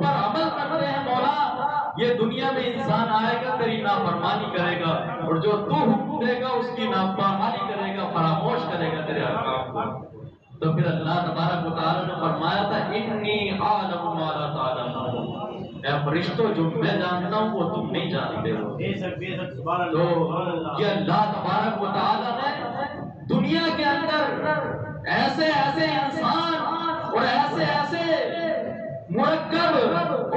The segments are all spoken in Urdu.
پر عمل کرتے ہیں مولا، یہ دنیا میں انسان آئے گا تیری نافرمانی کرے گا، اور جو تو حکم دے گا اس کی نافرمانی کرے گا، فراموش کرے گا تیرے احکام کو۔ تو پھر اللہ تبارک و تعالیٰ نے فرمایا تھا انی اعلم ما لا تعلمون، اے فرشتوں جو میں جانتا ہوں وہ تم نہیں جانتے ہو۔ تو یہ اللہ تبارک و تعالیٰ نے دنیا کے اندر ایسے ایسے انسان اور ایسے ایسے مرکب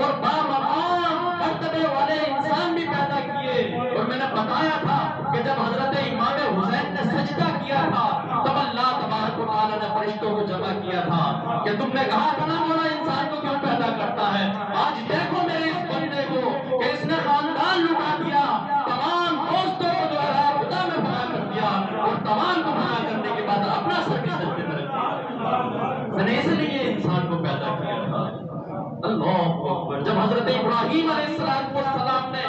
اور بامقام مرتبے والے انسان بھی پیدا کیے، اور میں نے بتایا تھا کہ جب حضرت امام حسین نے سجدہ کیا تھا تب اللہ تبارک و تعالیٰ نے فرشتوں کو جمع کیا تھا کہ تم نے کہا تھا نا مولا انسان کو کیوں پیدا کرتا ہے، آج دیکھو میرے اس بندے کو کہ اس نے خاندان لٹا دیا، تمام دوستوں کو جو ہے خدا میں بنا کر دیا، اور تمام کو بنا کرنے کے بعد اپنا سر بھی سجدے میں رکھ دیا۔ میں نے اس لیے انسان کو پیدا کیا تھا۔ اللہ اکبر۔ جب حضرت ابراہیم علیہ السلام نے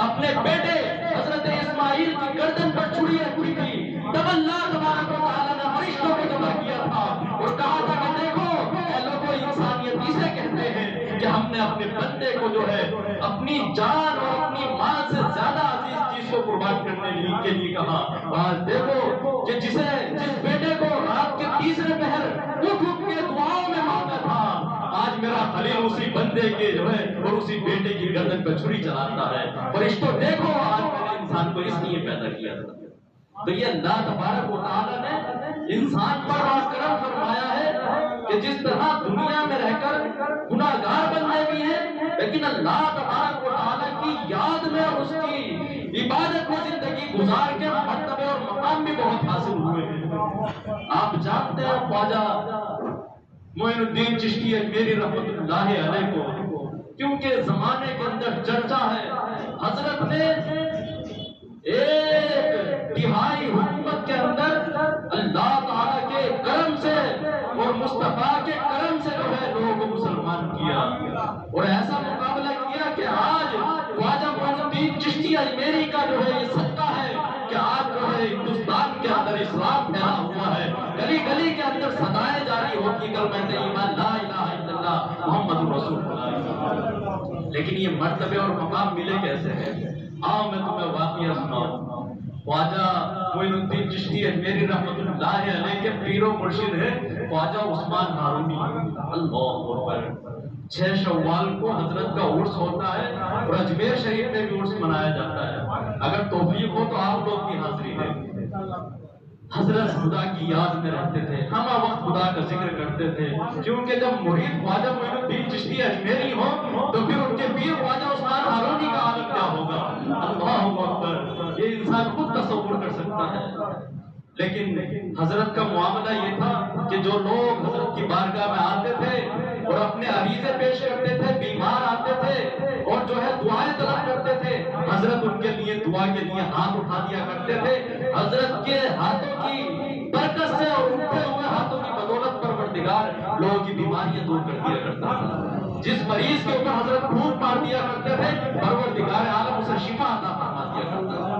اپنے بیٹے حضرت اسماعیل کی گردن پر چھری رکھی تھی تب اللہ تبارک و تعالیٰ نے فرشتوں کو جمع کیا تھا اور کہا تھا کہ دیکھو اے لوگوں، انسانیت اسے کہتے ہیں کہ ہم نے اپنے بندے کو جو ہے اپنی جان اور اپنی مال سے زیادہ عزیز چیز کو قربان کرنے کے لیے کہا۔ آج دیکھو کہ جس بیٹے کو رات کے تیسرے پہر اٹھ کے دعاؤں میں مانگا تھا، آج میرا خلیل اسی بندے کے جو ہے اور اسی بیٹے کی گردن پہ چھری چلاتا ہے۔ فرشتوں دیکھو آج میں نے انسان کو اس لیے پیدا کیا تھا۔ تو یہ اللہ تبارک و تعالیٰ نے انسان پر کرم فرمایا ہے کہ جس طرح دنیا میں رہ کر گناہگار بندے بھی ہیں، لیکن اللہ تبارک و تعالیٰ کی یاد میں اور اس کی عبادت میں زندگی گزار کے مرتبے اور مقام بھی بہت حاصل ہوئے ہیں۔ آپ جانتے ہیں خواجہ معین الدین چشتی اجمیری رحمت اللہ علیہ کو کیونکہ زمانے کے اندر چرچا ہے، حضرت نے ایک تہائی حکومت کے اندر اللہ تعالیٰ کے کرم سے اور مصطفیٰ کے کرم سے جو ہے لوگوں کو مسلمان کیا، اور ایسا مقابلہ کیا کہ آج خواجہ معین الدین چشتی اجمیری کا جو ہے یہ صدقہ ہے کہ آج جو ہے ہندوستان کے اندر اسلام پھیلا ہوا ہے، گلی گلی کے اندر صدائیں جاری ہوتی کلمہ ایمان لا الہ الا اللہ محمد رسول اللہ۔ لیکن یہ مرتبے اور مقام ملے کیسے ہیں؟ آؤ میں تمہیں واقعہ سناؤں۔ خواجہ معین الدین چشتی اجمیری رحمت اللہ علیہ کے پیر و مرشد ہے خواجہ عثمان ہارونی۔ اللہ اکبر۔ 6 شوال کو حضرت کا عرس ہوتا ہے اور اجمیر شریف میں بھی عرس منایا جاتا ہے، اگر توفیق ہو تو آپ لوگ کی حاضری ہے۔ حضرت خدا کی یاد میں رہتے تھے، ہم وقت خدا کا ذکر کرتے تھے، کیونکہ جب مرید خواجہ معین الدین چشتی اجمیری ہو تو پھر ان کے پیر خواجہ عثمان ہارونی کا عالم کیا ہوگا۔ اللہ اکبر۔ یہ انسان خود تصور کر سکتا ہے۔ لیکن حضرت کا معاملہ یہ تھا کہ جو لوگ حضرت کی بارگاہ میں آتے تھے اور اپنے عریضے پیش کرتے تھے، بیمار آتے تھے اور جو ہے دعائیں طلب کرتے تھے، حضرت ان کے لیے دعا کے لیے ہاتھ اٹھا دیا کرتے تھے۔ حضرت کے ہاتھوں کی برکت سے اور اٹھے ہوئے ہاتھوں کی بدولت پروردگار لوگوں کی بیماریاں دور کر دیا کرتا تھا۔ جس مریض کے اوپر حضرت پھونک مار دیا کرتے تھے، پروردگار عالم اسے شفا عطا فرما دیا کرتا تھا۔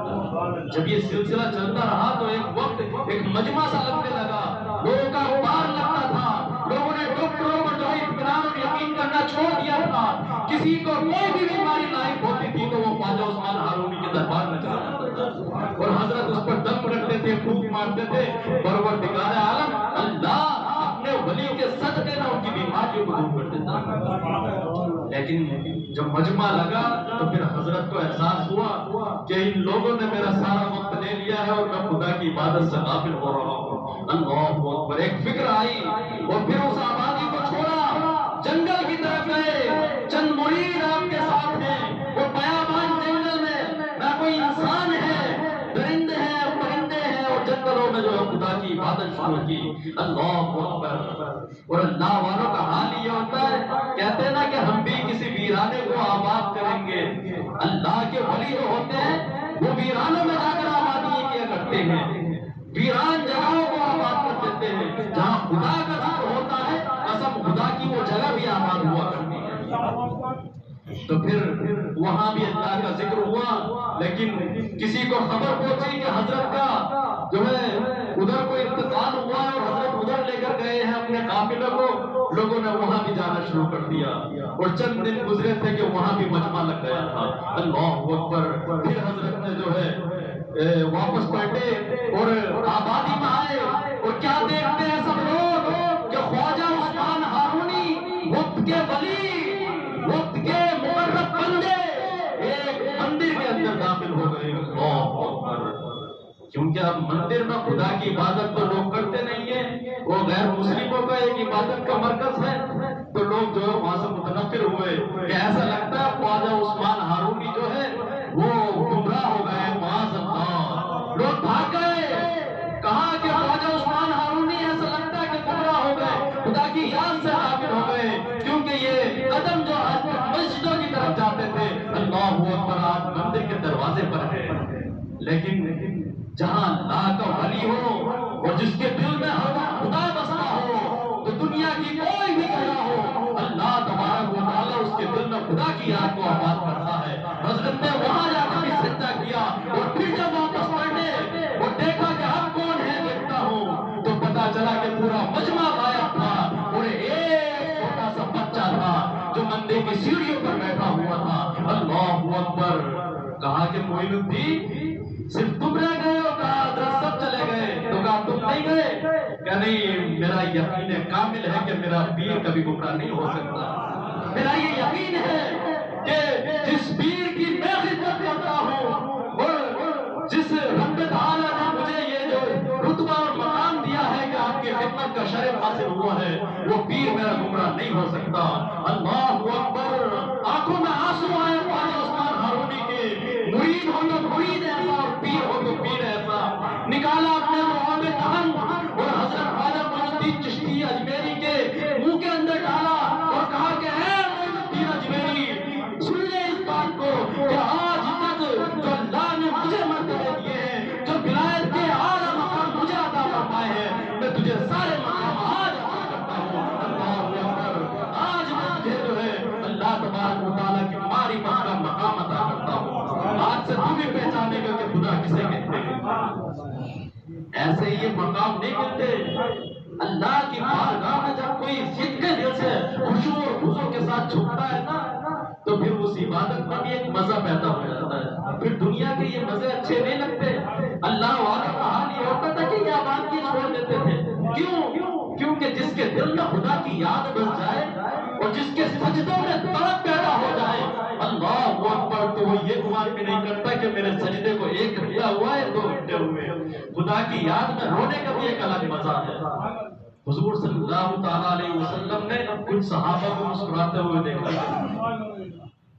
جب یہ سلسلہ چلتا رہا تو ایک وقت ایک مجمع سا لگنے لگا، لوگوں کا غبار لگتا تھا، لوگوں نے ڈاکٹروں پر جو ہے اطمینان اور یقین کرنا چھوڑ دیا تھا۔ کسی کو کوئی بھی بیماری لاحق ہوتی تھی تو وہ خواجہ عثمان ہارونی کے دربار میں چلا جاتا تھا اور حضرت اس پر دم رکھتے تھے، پھونک مارتے تھے۔ پروردگار عالم اللہ اپنے ولی کے صدقے میں ان کی بیماریوں کو دور کر دیتا۔ لیکن جب مجمع لگا تو پھر حضرت کو احساس ہوا کہ ان لوگوں نے میرا سارا وقت لے لیا ہے اور میں خدا کی عبادت سے غافل ہو رہا ہوں۔ اللہ اکبر۔ ایک فکر آئی اور پھر اس آبادی کو چھوڑا، جنگل کی طرف گئے، چند مرید آپ کے ساتھ ہیں، وہ بیابان جنگل میں نہ کوئی انسان ہے، درندے ہیں، پرندے ہیں، اور جنگلوں میں جو ہے خدا کی عبادت شروع کی۔ اللہ اکبر۔ اور اللہ والوں کا حال یہ ہوتا ہے، کہتے ہیں نا کہ ہم بھی کسی ویرانے کو آباد کریں گے۔ اللہ کے ولی جو ہوتے ہیں وہ ویرانوں میں جا کر آبادی کیا کرتے ہیں، ویران جگہوں کو آباد کر دیتے ہیں۔ جہاں خدا کا ذکر ہوتا ہے قسم خدا کی وہ جگہ بھی آباد ہوا کرتی ہے۔ تو پھر وہاں بھی اللہ کا ذکر ہوا، لیکن کسی کو خبر پہنچی کہ حضرت کا جو ہے ادھر کوئی انتقال ہوا ہے اور حضرت ادھر لے کر گئے ہیں اپنے قافلے کو، لوگوں نے وہاں بھی جانا شروع کر دیا اور چند دن گزرے تھے کہ وہاں بھی مجمع لگ گیا تھا. اللہ اکبر. پھر حضرت نے جو ہے واپس پلٹے اور آبادی میں آئے اور کیا دیکھتے ہیں سب لوگ کہ خواجہ عثمان ہارونی وقت کے ولی، وقت کے مقرب بندے ایک مندر کے اندر داخل ہو گئے. اللہ اکبر. کیونکہ اب مندر میں خدا کی عبادت تو لوگ کرتے نہیں ہیں، وہ غیر مسلموں کا ایک عبادت کا مرکز ہے. تو لوگ جو ہے وہاں سے متنفر ہوئے کہ ایسا لگتا ہے خواجہ عثمان ہارونی جو ہے وہ گمراہ ہو گئے. معاذ اللہ. لوگ بھاگ گئے. کہا کہ خواجہ عثمان ہارونی ایسا لگتا ہے کہ گمراہ ہو گئے، خدا کی یاد سے غافل ہو گئے. کیونکہ یہ قدم جو مسجدوں کی طرف جاتے تھے، اللہ اکبر، آج مندر کے دروازے پر ہے. لیکن جہاں اللہ کا ولی ہو اور جس کے دل میں خدا بستا ہو تو دنیا کی کوئی بھی کھڑا ہو، اللہ تبارک و تعالیٰ اس کے دل میں خدا کی یاد کو آباد کرتا ہے. حضرت نے وہاں جا کر بھی سجدہ کیا اور پھر جب واپس پلٹے اور دیکھا کہ اب کون ہے دیکھتا ہوں تو پتا چلا کہ پورا مجمع غائب تھا اور ایک چھوٹا سا بچہ تھا جو مندر کی سیڑھیوں پر بیٹھا ہوا تھا. اللہ اکبر. کہا کہ معین الدین صرف تم رہ گئے ہو؟ کہا حضرت سب چلے گئے. تو کہا تم نہیں گئے؟ کہ نہیں، میرا یقین کامل ہے کہ میرا پیر کبھی گمراہ نہیں ہو سکتا. میرا یہ یقین ہے کہ جس پیر کی میں خدمت کرتا ہوں اور جس رب تعالیٰ نے مجھے یہ جو رتبہ اور مقام دیا ہے کہ آپ کی خدمت کا شرف حاصل ہوا ہے، وہ پیر میرا گمراہ نہیں ہو سکتا. اللہ اکبر. آنکھوں میں آنسو آئے خواجہ عثمان ہارونی کے. مرید ہو تو مرید ایسا اور پیر ہو تو پیر ایسا. نکالا اپنے محب دہن اور حضرت خواجہ معین الدین چشتی اجمیری کے منہ کے اندر ڈالا اور کہا کہ اے معین الدین اجمیری، سن لے اس بات کو کہ آج تک جو اللہ نے مجھے مرتبے دیے ہیں، جو ولایت کے اعلیٰ مقام مجھے عطا فرمائے ہیں، میں تجھے سارے مقام آج عطا کرتا ہوں. اللہ اکبر. آج میں تجھے جو ہے اللہ تبارک و تعالیٰ کی معرفت کا مقام عطا کرتا ہوں. آج سے تم بھی پہچانے گا کہ خدا کسے کہتے ہیں. ایسے یہ مقام نہیں ملتے. اللہ کی بارگاہ میں جب کوئی صدقے دل سے خشوع اور خضوع کے ساتھ جھکتا ہے نا تو پھر اس عبادت میں بھی ایک مزہ پیدا ہو جاتا ہے. پھر دنیا کے یہ مزے اچھے نہیں لگتے. اللہ والوں کا حال یہ ہوتا تھا کہ یہ آبادی چھوڑ دیتے تھے. کیونکہ جس کے دل میں خدا کی یاد بس جائے اور جس کے سجدوں میں طلب پیدا ہو جائے، اللہ اکبر، تو وہ یہ گمان بھی نہیں کرتا کہ میرے سجدے کو 1 گھنٹہ ہوا ہے 2 گھنٹے ہوئے. خدا کی یاد میں رونے کا بھی ایک الگ مزہ ہے. حضور صلی اللہ تعالیٰ علیہ وسلم نے کچھ صحابہ کو مسکراتے ہوئے دیکھا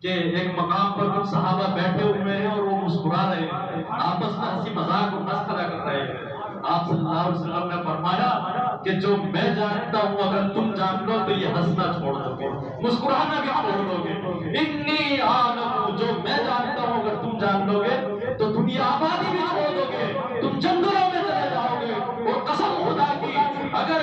کہ ایک مقام پر کچھ صحابہ بیٹھے ہوئے ہیں اور وہ مسکرا رہے ہیں، آپس میں ہنسی مذاق اور مسخرہ کر رہے ہیں. آپ صلی اللہ علیہ وسلم نے فرمایا کہ جو میں جانتا ہوں اگر تم جان لو تو یہ ہنسنا چھوڑ دو گے، مسکرانا بھی چھوڑ دو گے. انی عالم، جو میں جانتا ہوں اگر تم جان لو گے تو دنیا آبادی بھی چھوڑ دو گے، تم جنگلوں میں چلے جاؤ گے. اور قسم خدا کی اگر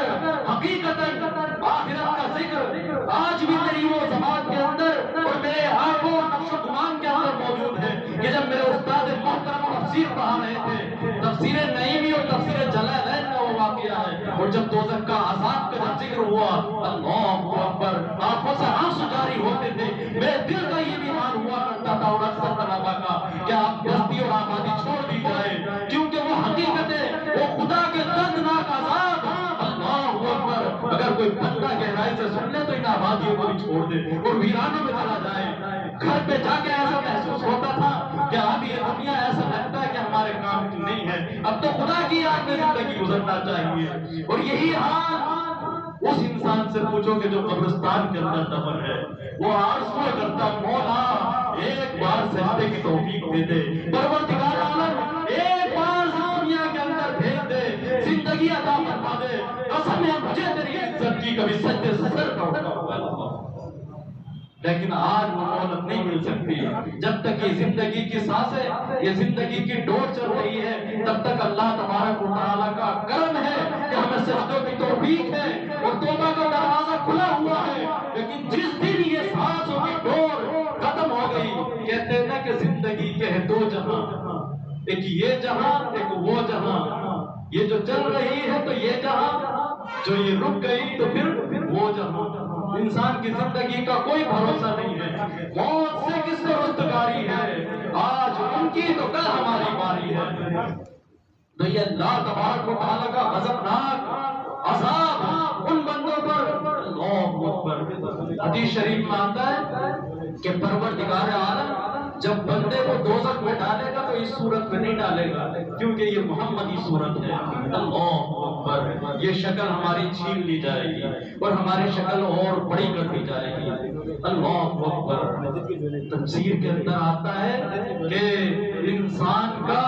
حقیقتاً آخرت کا ذکر آج بھی میری وہ زبان کے اندر اور میرے آنکھوں اور نفس و گمان کے اندر موجود ہے کہ جب میرے استاد محترم تفسیر پڑھا رہے تھے، تفسیر نعیمی اور تفسیر جلالین کا وہ واقعہ ہے، اور جب دوزخ کا عذاب کا ذکر ہوا، اللہ اکبر، آنکھوں سے آنسو جاری ہوتے تھے. میرے دل کا یہ بھی حال ہوا کرتا تھا اور اکثر طلبا کا کہ آپ بستی اور آبادی چھوڑ دی جائے، کیونکہ وہ حقیقت ہے، وہ خدا کے دردناک عذاب. اللہ اکبر. اگر کوئی بندہ گہرائی سے سن لے تو ان آبادیوں کو بھی چھوڑ دے اور ویرانوں میں چلا جائے. گھر پہ جا کے ایسا محسوس ہوتا تھا کہ اب یہ دنیا ایسا لگتا ہے کہ ہمارے کام کی نہیں ہے، اب تو خدا کی یاد میں زندگی گزرنا چاہیے. اور یہی حال اس انسان سے پوچھو کہ جو قبرستان کے اندر دفن ہے، وہ عرض میں کرتا مولا ایک بار سجدے کی توفیق دے دے، پروردگار عالم ایک بار دنیا کے اندر بھیج دے، زندگی عطا فرما دے، قسم ہے مجھے تیری عزت کی، کبھی سجدے سے سر کا اٹھا ہوا. لیکن آج وہ مہلت نہیں مل سکتی. جب تک یہ زندگی کی سانسیں، یہ زندگی کی ڈور چل رہی ہے، تب تک اللہ تبارک و تعالیٰ کا کرم ہے کہ ہمیں سجدوں کی توفیق ہے اور توبہ کا دروازہ کھلا ہوا ہے. لیکن جس دن یہ سانسوں کی ڈور ختم ہو گئی، کہتے ہیں کہ زندگی کے ہیں 2 جہاں، ایک یہ جہاں ایک وہ جہاں. یہ جو چل رہی ہے تو یہ جہاں، جو یہ رک گئی تو پھر وہ جہاں۔ انسان کی زندگی کا کوئی بھروسہ نہیں ہے، موت سے کس کو رستگاری ہے، آج ان کی تو کل ہماری باری ہے۔ تو یہ اللہ تبارک و تعالیٰ کا غضبناک عذاب ان بندوں پر، اللہ اکبر۔ حدیث شریف میں آتا ہے کہ پروردگار عالم جب بندے کو دوزخ میں ڈالے گا تو اس صورت میں نہیں ڈالے گا، کیونکہ یہ محمدی صورت ہے۔ اللہ اکبر۔ یہ شکل ہماری چھین لی جائے گی اور ہماری شکل اور بڑی کر دی جائے گی۔ اللہ اکبر۔ تفسیر کے اندر آتا ہے کہ انسان کا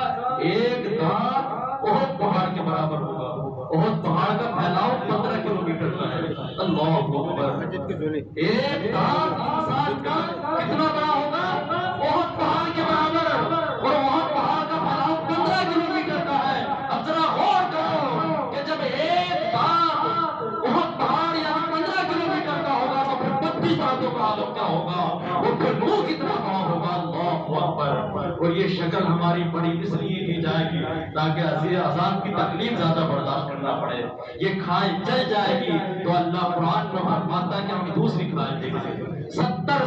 ایک دانت احد پہاڑ کے برابر ہوگا۔ احد پہاڑ کا پھیلاؤ 15 کلومیٹر کا ہے۔ اللہ اکبر۔ ایک دانت انسان کا کتنا بڑا ہوگا؟ احد پہاڑ کے برابر، اور احد پہاڑ کا پھیلاؤ 15 کلومیٹر کا ہے۔ اب ذرا غور کرو کہ جب ایک دانت احد پہاڑ یہاں 15 کلومیٹر کا ہوگا تو پھر 32 دانتوں کا عالم کیا ہوگا، اور پھر منہ کتنا بڑا ہوگا۔ اللہ اکبر۔ اور یہ شکل ہماری بڑی اس لیے کی جائے گی تاکہ عذاب کی تکلیف زیادہ برداشت کرنا پڑے۔ یہ کھائے چل جائے گی تو اللہ قرآن میں فرماتا ہے کہ ہم دوسری کھائے دیں گے۔ 70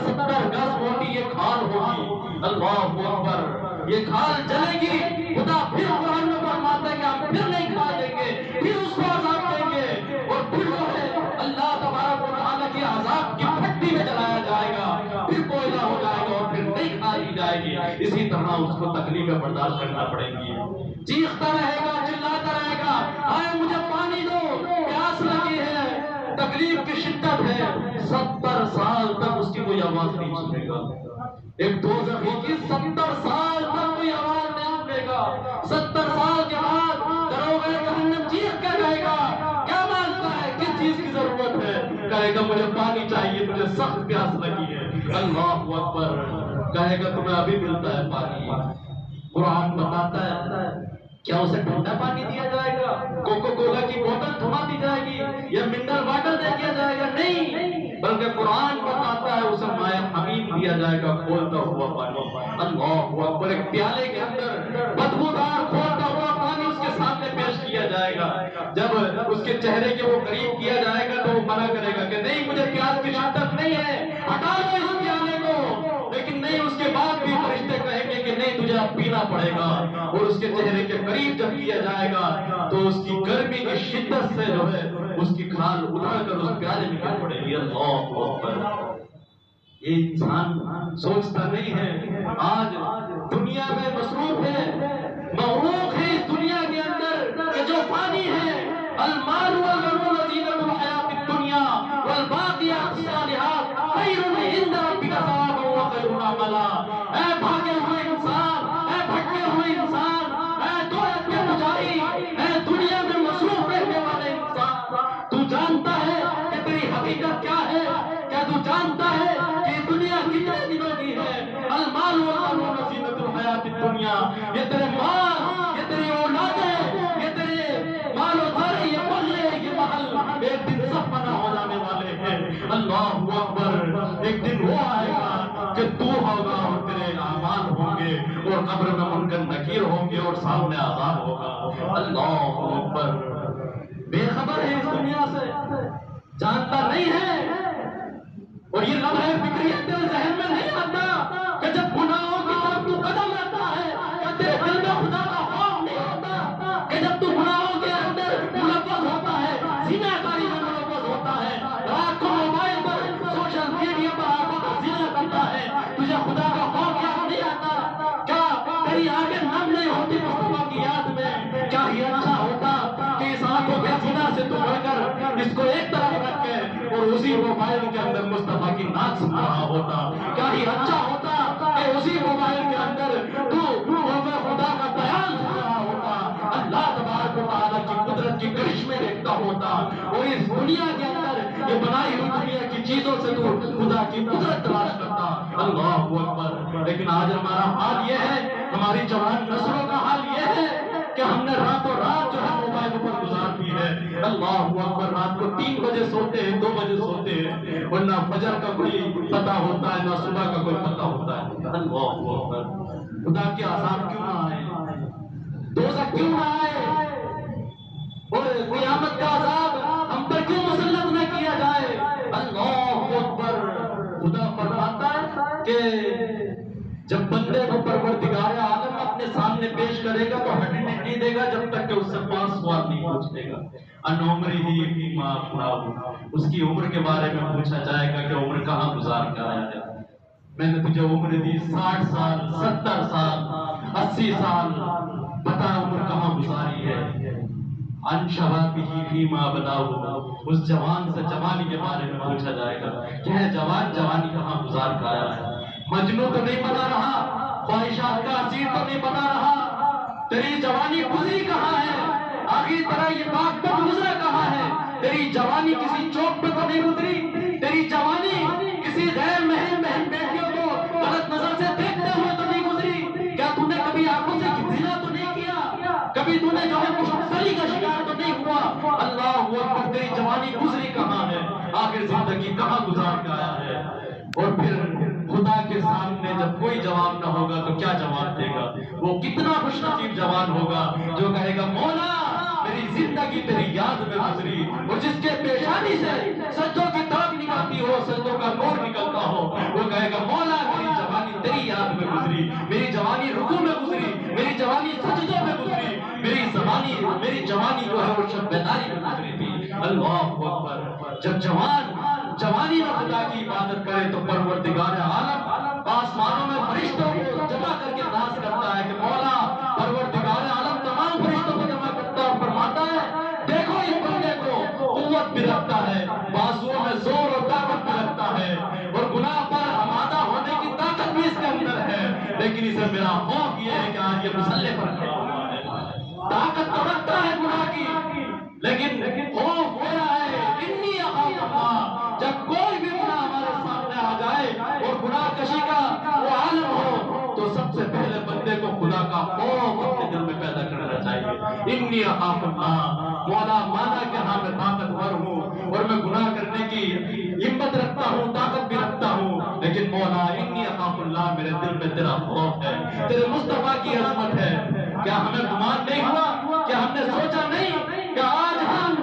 گز موٹی یہ کھال ہوگی۔ اللہ اکبر۔ یہ کھال جلے گی، خدا پھر قرآن میں فرماتا ہے کہ ہم پھر نہیں کھائے دیں گے، پھر اس کو عذاب دیں گے، اور پھر جو ہے اللہ تبارک و تعالیٰ کی عذاب کی بھٹی میں جلایا جائے گا، پھر کوئلہ ہو جائے گا اور پھر نہیں کھائی جائے گی۔ اسی طرح اس کو تکلیفیں برداشت کرنا پڑیں گی۔ چیختا رہے گا، چلاتا رہے گا، آئے مجھے پانی دو، پیاس لگی ہے، تکلیف کی شدت ہے۔ 70 سال تک اس کی کوئی آواز نہیں سنے گا۔ ایک دوزخی کی 70 سال تک کوئی آواز نہیں سنے گا۔ 70 سال کے بعد دروغہ جہنم چیخ کر کہے گا، کیا مانگتا ہے، کس چیز کی ضرورت ہے؟ کہے گا مجھے پانی چاہیے، مجھے سخت پیاس لگی ہے۔ اللہ اکبر۔ کہے گا تمہیں ابھی ملتا ہے پانی۔ قرآن بتاتا ہے کیا اسے ٹھنڈا پانی دیا جائے گا، کوکو کولا کی بوتل تھما دی جائے گی، یا منرل واٹر دے دیا جائے گا؟ نہیں، بلکہ قرآن بتاتا ہے اسے مائع حمیم دیا جائے گا، کھولتا ہوا پانی۔ اللہ اکبر۔ ایک پیالے کے اندر بدبودار کھولتا ہوا پانی اس کے سامنے پیش کیا جائے گا۔ جب اس کے چہرے کے وہ قریب کیا جائے گا تو وہ منع کرے گا کہ نہیں، مجھے پیاس کی شدت نہیں ہے، ہٹا دو اس پیالے کو۔ لیکن نہیں، اس کے بعد بھی فرشتے کہیں گے کہ نہیں، تجھے اب پینا پڑے گا۔ اور اس کے چہرے کے قریب جب کیا جائے گا تو اس کی گرمی کی شدت سے جو ہے اس کی کھال ادھر کر اس پیالے میں گر پڑے گی۔ اللہ اکبر۔ یہ انسان سوچتا نہیں ہے، آج دنیا میں مصروف ہے، مغروق ہے اس دنیا کے اندر کہ جو فانی ہے۔ المال والبنون زینۃ الحیات الدنیا والباقیات الصالحات خیر عند ربک ثوابا وخیر عملا۔ اے بھاگے ہوئے انسان، اے بھٹکے ہوئے انسان، اے دولت کے پجاری، اے دنیا میں مصروف رہنے والے انسان، تو جانتا ہے کہ تیری حقیقت کیا ہے؟ کیا تو جانتا ہے کہ دنیا کتنے دنوں کی ہے؟ المال والبنون زینۃ الحیات الدنیا۔ یہ تیرے مال، یہ تیری اولادیں، یہ تیرے مال و زر، یہ بنگلے، یہ محل ایک دن سب فنا ہو جانے والے ہیں۔ اللہ اکبر۔ ایک دن وہ آئے گا کہ تو ہوگا اور تیرے اعمال ہوں گے، اور قبر میں منکر نکیر ہوں گے، اور سامنے عذاب ہوگا۔ اللہ اکبر۔ بے خبر ہے اس دنیا سے، جانتا نہیں ہے، اور یہ لمحہ فکریت تیرے ذہن میں نہیں آتا کہ جب گناہوں کی طرف تو قدم رہتا ہے کہ تیرے دل میں خدا کا خوف نہیں ہوتا، کہ جب تو گناہوں کے اندر ملوث ہوتا ہے، زنا کاری میں ملوث ہوتا ہے، رات کو موبائل پر سوشل میڈیا پر آنکھوں کا زنا کرتا ہے، تجھے خدا کا خوف یاد نہیں آتا؟ کیا تیری آنکھیں نم نہیں ہوتی مصطفیٰ کی یاد میں؟ کیا ہی اچھا ہوتا کہ اس آنکھوں کے زنا سے تو بڑھ کر اس کو ایک طرف رکھ کے اور اسی موبائل کے اندر مصطفیٰ کی نعت سن رہا ہوتا۔ کیا ہی اچھا ہوتا کہ اسی موبائل کے اندر تو خدا کا بیان سن رہا ہوتا، اللہ تبارک و تعالیٰ کی قدرت کی کرشمے دیکھتا ہوتا، اور اس دنیا کے اندر یہ بنائی ہوئی دنیا کی چیزوں سے تو خدا کی قدرت تلاش کرتا۔ اللہ اکبر۔ لیکن آج ہمارا حال یہ ہے، ہماری جوان نسلوں کا حال یہ ہے کہ ہم نے راتوں رات جو ہے موبائل پر گزار دی ہے۔ اللہ اکبر۔ رات کو 3 بجے سوتے ہیں، 2 بجے سوتے ہیں، ورنہ فجر کا کوئی پتہ ہوتا ہے نہ صبح کا کوئی پتہ ہوتا ہے۔ اللہ اکبر۔ خدا کے عذاب کیوں نہ آئے، دوزخ کیوں نہ آئے؟ اور قیامت کا عذاب ہم پر کیوں مسلط نہ کیا جائے؟ اللہ اکبر۔ خدا فرماتا ہے کہ جب بندے کو پروردگار عالم اپنے سامنے پیش کرے گا تو ہٹنے نہیں دے گا جب تک کہ اس سے 5 سوال نہیں پوچھے گا۔ ان عمرہ فیما افناہ، اس کی عمر کے بارے میں پوچھا جائے گا کہ عمر کہاں گزار کے آیا ہے؟ میں نے تجھے عمر دی 60 سال، 70 سال، 80 سال، بتا عمر کہاں گزاری ہے؟ ان شبابہ فیما بلاہ، اس جوان سے جوانی کے بارے میں پوچھا جائے گا کہ ہے جوان جوانی کہاں گزار کے آیا ہے؟ مجنون تو نہیں بنا رہا، خواہشات کا اسیر تو نہیں بنا رہا، تیری جوانی گزری کہاں ہے؟ آخری طرح یہ باغ پر گزرا کہاں ہے؟ تیری جوانی کسی چوک پہ تو نہیں گزری، تیری جوانی کسی غیر محرم بہن بیٹیوں کو غلط نظر سے دیکھتے ہوئے تو نہیں گزری؟ کیا تم نے کبھی آنکھوں سے زنا تو نہیں کیا؟ کبھی تم نے جو ہے مشتری کا شکار تو نہیں ہوا؟ اللہ اکبر، تیری جوانی گزری کہاں ہے؟ آخر زندگی کہاں گزار کے آیا ہے؟ اور پھر خدا کے سامنے جب کوئی جواب نہ ہوگا تو کیا جواب دے گا؟ وہ کتنا خوش نصیب جوان ہوگا جو کہے گا مولا میری زندگی تیری یاد میں گزری، اور جس کے پیشانی سے سجدوں کی طرف نکلتی ہو، سجدوں کا نور نکلتا ہو، وہ کہے گا مولا میری جوانی تیری یاد میں گزری، میری جوانی رکوع میں گزری، میری جوانی سجدوں میں گزری، میری جوانی جو ہے وہ شب بیداری میں گزری تھی۔ اللہ اکبر۔ جب جوانی میں خدا کی عبادت کرے تو پروردگار عالم آسمانوں میں فرشتوں کو جمع کر کے ناز کرتا ہے کہ مولا پروردگار عالم تمام فرشتوں کو جمع کرتا ہے اور فرماتا ہے دیکھو اس بندے کو قوت بھی رکھتا ہے، بازوؤں میں زور اور طاقت بھی رکھتا ہے، اور گناہ پر آمادہ ہونے کی طاقت بھی اس کے اندر ہے، لیکن اسے میرا خوف یہ ہے کہ آج یہ مسلح پر کھڑا ہوا ہے۔ طاقت تو رکھتا ہے گناہ کی، لیکن خوف میرا ہے انی اخاف اللہ۔ جب کوئی بھی گناہ ہمارے سامنے آ جائے اور گناہ کشی کا وہ عالم ہو تو سب سے پہلے بندے کو خدا کا خوف اپنے دل میں پیدا کرنا چاہیے۔ انی اخاف اللہ، مولا مانا کہ ہاں میں طاقتور ہوں اور میں گناہ کرنے کی ہمت رکھتا ہوں، طاقت بھی رکھتا ہوں، لیکن مولا انی اخاف اللہ، میرے دل میں تیرا خوف ہے، تیرے مصطفیٰ کی عظمت ہے۔ کیا ہمیں گمان نہیں ہوا؟ کیا ہم نے سوچا نہیں کہ آج ہم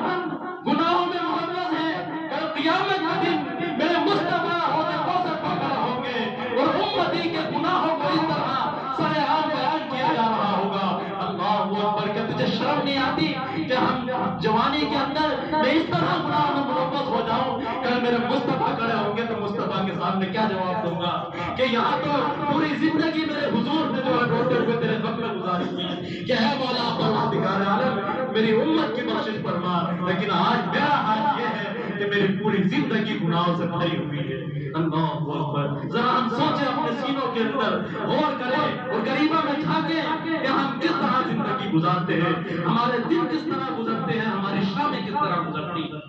گناہوں میں ملوث ہیں، کل قیامت کے دن میرے مصطفیٰ ہوتے کوثر پر کھڑا ہوں گے اور امتی کے گناہوں کو اس طرح سر عام بیان کیا جا رہا ہوگا۔ اللہ اکبر۔ کہ تجھے شرم نہیں آتی کہ ہم جوانی کے اندر میں اس طرح گناہوں میں ملوث ہو جاؤں؟ کل میرے مصطفیٰ کھڑے ہوں گے تو مصطفیٰ کے سامنے کیا جواب دوں گا کہ یہاں تو پوری زندگی میرے حضور نے جو ہے روتے ہوئے تیرے وقت میں گزاری ہے کہ اے مولا پروردگار عالم میری امت کی بخشش فرما، لیکن آج میرا حال یہ ہے کہ میری پوری زندگی گناہوں سے بھری ہوئی ہے۔ اللہ اکبر۔ ذرا ہم سوچیں اپنے سینوں کے اندر، غور کریں اور غریبہ میں جھانکیں کہ ہم کس طرح زندگی گزارتے ہیں، ہمارے دن کس طرح گزرتے ہیں، ہماری شامیں کس طرح گزرتی ہیں۔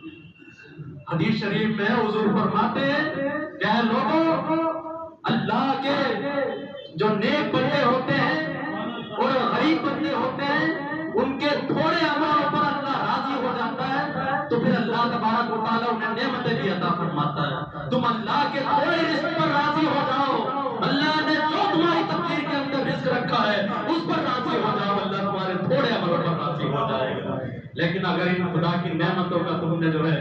حدیث شریف میں حضور فرماتے ہیں کہ اے لوگوں، اللہ کے جو نیک بندے ہوتے ہیں اور غریب بندے ہوتے ہیں ان کے تھوڑے عملوں پر اللہ راضی ہو جاتا ہے تو پھر اللہ تبارک و تعالیٰ انہیں نعمتیں بھی عطا فرماتا ہے۔ تم اللہ کے تھوڑے رزق پر راضی ہو جاؤ، اللہ نے جو تمہاری تقدیر کے اندر رزق رکھا ہے اس پر راضی ہو جاؤ، اللہ تمہارے تھوڑے عملوں پر راضی ہو جائے گا۔ لیکن اگر ان خدا کی نعمتوں کا تم نے جو ہے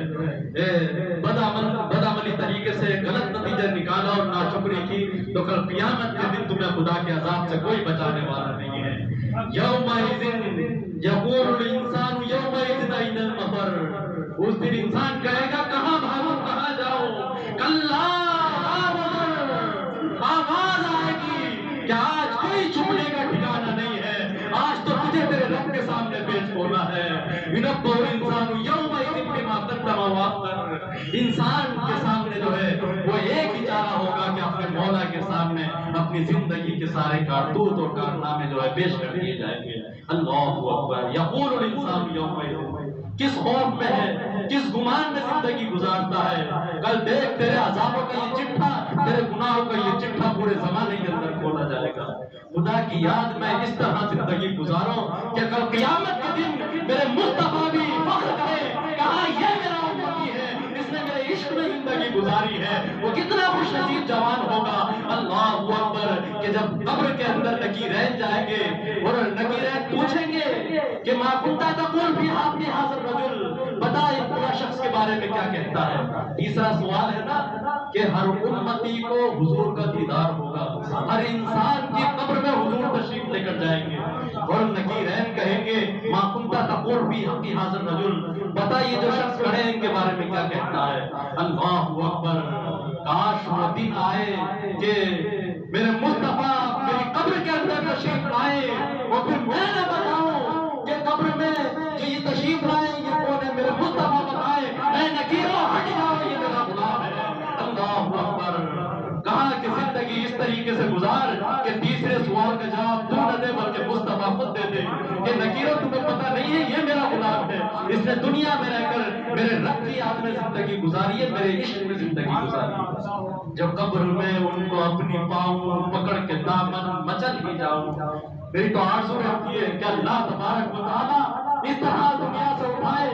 بدعملی طریقے سے غلط نتیجہ نکالا اور ناشکری کی تو کل قیامت کے دن تمہیں خدا کے عذاب سے کوئی بچانے والا نہیں ہے۔ یومئذ یقول الانسان یومئذ این المفر، اس دن انسان کہے گا کہاں بھاگوں کہاں جاؤں؟ کلا لا وزر، آواز آئے گی کہ آج کوئی چھپنے کا ٹھکانہ نہیں ہے، آج تو تجھے تیرے رب کے سامنے پیش ہونا ہے۔ ينبأ الانسان یومئذ بما قدم واخر، انسان کے سامنے جو ہے وہ ایک ہی چارہ ہوگا کہ اپنے مولا کے سامنے اپنی زندگی کے سارے کارتوت اور کارنامے جو ہے پیش کر دیے جائیں گے۔ اللہ اکبر۔ یقول الانسان یومئذ، کس خوف میں ہے، کس گمان میں زندگی گزارتا ہے؟ کل دیکھ تیرے عذابوں کا یہ چٹھا، تیرے گناہوں کا یہ چٹھا پورے زمانے کے اندر کھولا جائے گا۔ خدا کی یاد میں اس طرح زندگی گزاروں کہ کل قیامت کے دن میرے مصطفیٰ بھی فخر کرے کہا یہ میرا امتی ہے، اس نے میرے عشق میں زندگی گزاری ہے۔ وہ کتنا خوش نصیب جوان ہوگا۔ اللہ اکبر۔ کہ جب قبر کے اندر نکیرین جائیں گے اور نکیرین پوچھیں گے کہ ما کنتا تقول فی ھذا الرجل، بتا یہ پورا شخص کے بارے میں کیا کہتا ہے۔ تیسرا سوال ہے نا کہ ہر امتی کو حضور کا دیدار ہوگا، ہر انسان کی قبر میں حضور تشریف لے کر جائیں گے اور نکیرین کہیں گے ما کنتا تقول فی ھذا الرجل، بتا یہ جو شخص کھڑے ہیں ان کے بارے میں کیا کہتا ہے۔ اللہ اکبر، کاش وہ دن آئے کہ میرے مصطفیٰ میری قبر کے اندر تشریف لائے اور پھر میں نہ بتاؤں کہ قبر میں جو یہ تشریف لائے یہ کون ہے، میرے مصطفیٰ بتائے اے نکیرو ہٹ جاؤ یہ میرا غلام ہے۔ اللہ اکبر، کہا کہ زندگی اس طریقے سے گزار کہ تیسرے سوال کا جواب تو نہ دے بلکہ مصطفیٰ خود دے دے کہ نکیرو تمہیں پتہ نہیں ہے یہ میرا غلام ہے، اس نے دنیا میں رہ کر میرے رب کی یاد میں زندگی گزاری ہے، میرے عشق میں زندگی گزاری ہے۔ جب قبر میں ان کو اپنی پاؤں پکڑ کے دامن مچل ہی جاؤں، میری تو آرزو رہتی ہے کہ اللہ تبارک و تعالیٰ اس طرح دنیا سے اٹھائے،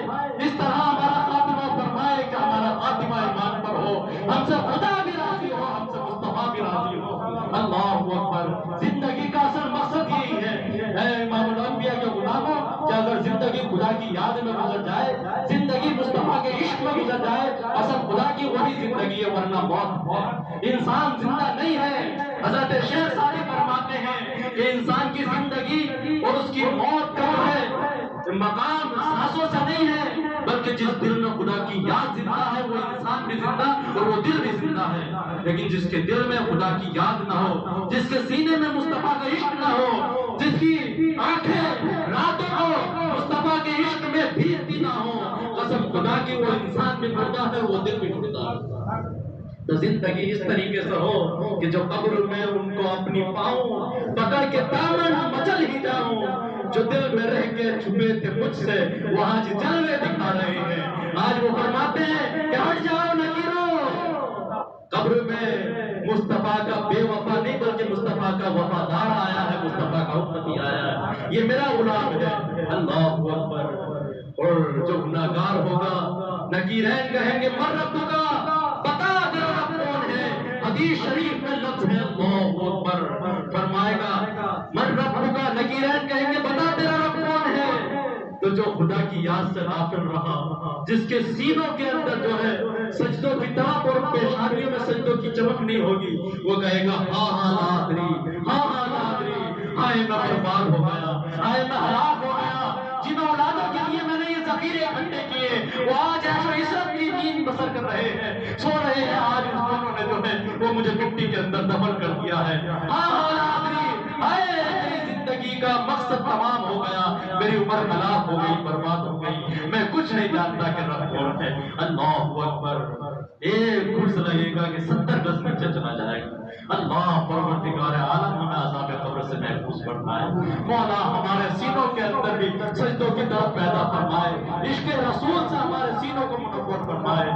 اس طرح ہمارا خاتمہ فرمائے کہ ہمارا خاتمہ ایمان پر ہو، ہم سے خدا بھی راضی ہو، ہم سے مصطفیٰ بھی راضی ہو۔ اللہ اکبر، زندگی کا اصل مقصد یہی ہے اے امام الانبیاء کے غلاموں کہ اگر زندگی خدا کی یاد میں گزر جائے، زندگی مصطفیٰ کے عشق میں گزر جائے، اصل خدا کی وہی زندگی ہے، ورنہ موت۔ انسان زندہ نہیں ہے۔ حضرت شیخ ساری فرماتے ہیں کہ انسان کی زندگی اور اس کی موت کا ہے مقام سانسوں سے نہیں ہے، بلکہ جس دل میں خدا کی یاد زندہ ہے وہ انسان بھی زندہ اور وہ دل بھی زندہ ہے۔ لیکن جس کے دل میں خدا کی یاد نہ ہو، جس کے سینے میں مصطفیٰ کا عشق نہ ہو، جس کی آنکھیں راتوں کو مصطفیٰ کے عشق میں بھیگتی نہ ہو، قسم خدا کی وہ انسان بھی مردہ ہے، وہ دل بھی مردہ ہے۔ تو زندگی اس طریقے سے ہو کہ جو قبر میں ان کو اپنی پاؤں پکڑ کے دامن مچل ہی جاؤں، جو دل میں رہ کے چھپے تھے مجھ سے وہ آج جلوے دکھا رہے ہیں۔ آج وہ فرماتے ہیں کہ ہٹ جاؤ نکیرو، قبر میں مصطفیٰ کا بے وفا نہیں بلکہ مصطفیٰ کا وفادار آیا ہے، مصطفیٰ کا امتی آیا ہے، یہ میرا غلام ہے۔ اللہ اکبر، اور جو گناہگار ہوگا نکیرین کہیں گے من ربک، بتا تیرا رب کون ہے۔ حدیث شریف میں لفظ ہے اللہ اکبر، فرمائے گا من ربک، نکیرین کہیں گے بتا تیرا رب کون ہے۔ تو جو خدا کی یاد سے غافل رہا، جس کے سینوں کے اندر جو ہے سجدوں کی تڑپ اور پیشانیوں میں سجدوں کی چمک نہیں ہوگی، وہ کہے گا ہاں ہاں لا ادری، ہاں ہاں لا ادری، ہائے میں برباد ہو گیا، ہائے میں ہلاک ہو گیا۔ جن اولادوں کے لیے میں نے یہ ذخیرے اکٹھے کیے وہ آج عیش و عشرت کی نیند بسر کر رہے ہیں، سو رہے ہیں، آج ان دونوں نے جو ہے وہ مجھے مٹی کے اندر دفن کر دیا ہے۔ ہاں ہاں لا ادری، ہائے میری زندگی کا مقصد تمام ہو گیا، میری عمر ہلاک ہو گئی، برباد ہو گئی، میں کچھ نہیں جانتا کہ رب کون ہے۔ اللہ اکبر، ایک گھس لگے گا کہ 70 گز نیچے چلا جائے گا۔ اللہ پروردگار عالم ہمیں عذاب قبر سے محفوظ فرمائے، مولا ہمارے سینوں کے اندر بھی سجدوں کی طرف پیدا فرمائے، عشق رسول سے ہمارے سینوں کو منور فرمائے۔